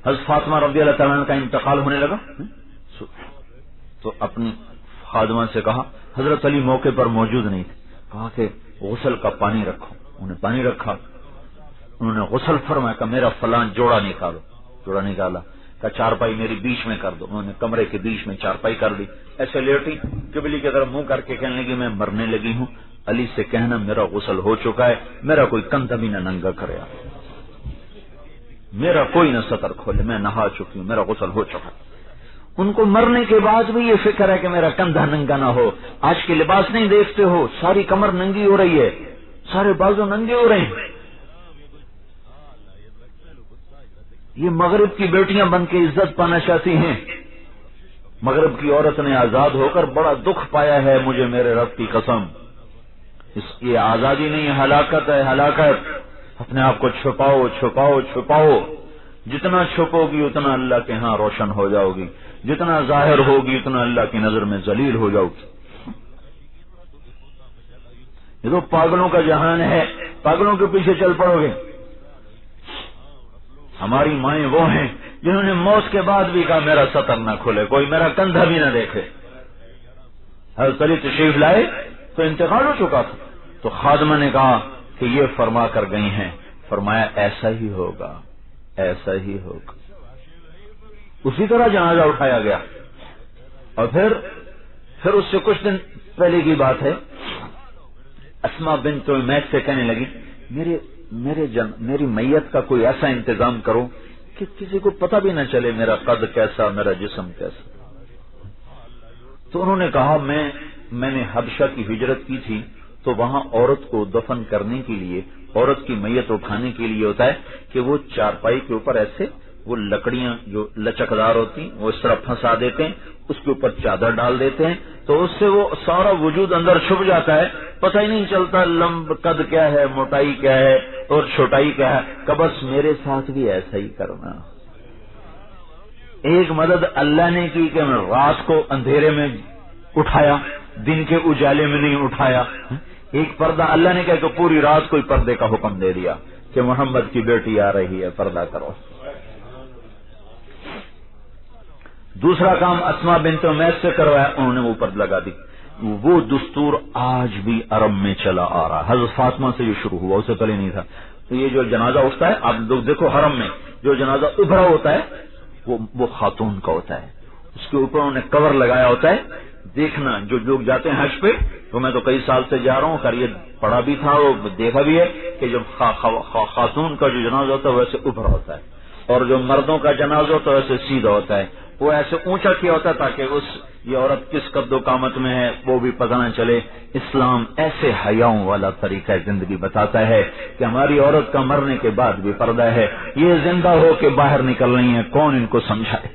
حضرت فاطمہ رضی اللہ تعالیٰ عنہ کا انتقال ہونے لگا تو اپنی خادمہ سے کہا، حضرت علی موقع پر موجود نہیں تھے، کہا کہ غسل کا پانی رکھو. انہوں نے پانی رکھا، انہوں نے غسل فرمایا کہ میرا فلاں جوڑا نکالو. جوڑا نکالا، کہ چارپائی میری بیچ میں کر دو. انہوں نے کمرے کے بیچ میں چارپائی کر دی، ایسے لیٹی، قبلے کی طرف منہ کر کے کہنے لگی میں مرنے لگی ہوں، علی سے کہنا میرا غسل ہو چکا ہے، میرا کوئی کندھا بھی نہ ننگا کرے، میرا کوئی نہ سطر کھولے، میں نہا چکی ہوں، میرا غسل ہو چکا ہے. ان کو مرنے کے بعد بھی یہ فکر ہے کہ میرا کندھا ننگا نہ ہو. آج کے لباس نہیں دیکھتے ہو، ساری کمر ننگی ہو رہی ہے، سارے بازو ننگے ہو رہے ہیں. یہ مغرب کی بیٹیاں بن کے عزت پانا چاہتی ہیں. مغرب کی عورت نے آزاد ہو کر بڑا دکھ پایا ہے، مجھے میرے رب کی قسم. یہ آزادی نہیں، ہلاکت ہے، ہلاکت. اپنے آپ کو چھپاؤ چھپاؤ چھپاؤ، جتنا چھپو گی اتنا اللہ کے ہاں روشن ہو جاؤ گی، جتنا ظاہر ہوگی اتنا اللہ کی نظر میں ذلیل ہو جاؤ گی. یہ تو پاگلوں کا جہان ہے، پاگلوں کے پیچھے چل پڑو گے. ہماری مائیں وہ ہیں جنہوں نے موت کے بعد بھی کہا میرا سطر نہ کھلے، کوئی میرا کندھا بھی نہ دیکھے. حضرت علی تشریف لائے تو انتقال ہو چکا تھا، تو خادمہ نے کہا کہ یہ فرما کر گئی ہیں، فرمایا ایسا ہی ہوگا، ایسا ہی ہوگا. اسی طرح جنازہ اٹھایا گیا. اور پھر اس سے کچھ دن پہلے کی بات ہے، اسما بنت امیس سے کہنے لگی میری میت کا کوئی ایسا انتظام کرو کہ کسی کو پتہ بھی نہ چلے میرا قد کیسا، میرا جسم کیسا. تو انہوں نے کہا میں نے حبشہ کی ہجرت کی تھی، تو وہاں عورت کو دفن کرنے کے لیے، عورت کی میت اٹھانے کے لیے ہوتا ہے کہ وہ چارپائی کے اوپر ایسے وہ لکڑیاں جو لچکدار ہوتی وہ اس طرح پھنسا دیتے ہیں، اس کے اوپر چادر ڈال دیتے ہیں، تو اس سے وہ سارا وجود اندر چھپ جاتا ہے، پتہ ہی نہیں چلتا لمب قد کیا ہے، موٹائی کیا ہے اور چھوٹائی کیا ہے. کہ بس میرے ساتھ بھی ایسا ہی کرنا. ایک مدد اللہ نے کی کہ میں رات کو اندھیرے میں اٹھایا، دن کے اجالے میں نہیں اٹھایا. ایک پردہ اللہ نے کہا کہ پوری رات کوئی پردے کا حکم دے دیا کہ محمد کی بیٹی آ رہی ہے، پردہ کرو. دوسرا کام اسما بنت امیس سے کروایا، انہوں نے اوپر لگا دی. وہ دستور آج بھی عرب میں چلا آ رہا. حضرت فاطمہ سے یہ شروع ہوا، اس سے پہلے نہیں تھا. تو یہ جو جنازہ اٹھتا ہے، آپ لوگ دیکھو حرم میں جو جنازہ ابھرا ہوتا ہے وہ خاتون کا ہوتا ہے، اس کے اوپر انہوں نے کور لگایا ہوتا ہے. دیکھنا جو لوگ جاتے ہیں حج پہ، تو میں تو کئی سال سے جا رہا ہوں، خیر یہ پڑھا بھی تھا اور دیکھا بھی ہے کہ جب خاتون کا جو جنازہ ہوتا ہے ویسے ابھرا ہوتا ہے، اور جو مردوں کا جنازہ ہوتا ہے ویسے سیدھا ہوتا ہے. وہ ایسے اونچا کیا ہوتا ہے تاکہ یہ عورت کس قد و قامت میں ہے وہ بھی پتہ نہ چلے. اسلام ایسے حیاؤں والا طریقہ زندگی بتاتا ہے کہ ہماری عورت کا مرنے کے بعد بھی پردہ ہے. یہ زندہ ہو کے باہر نکل رہی ہیں، کون ان کو سمجھائے.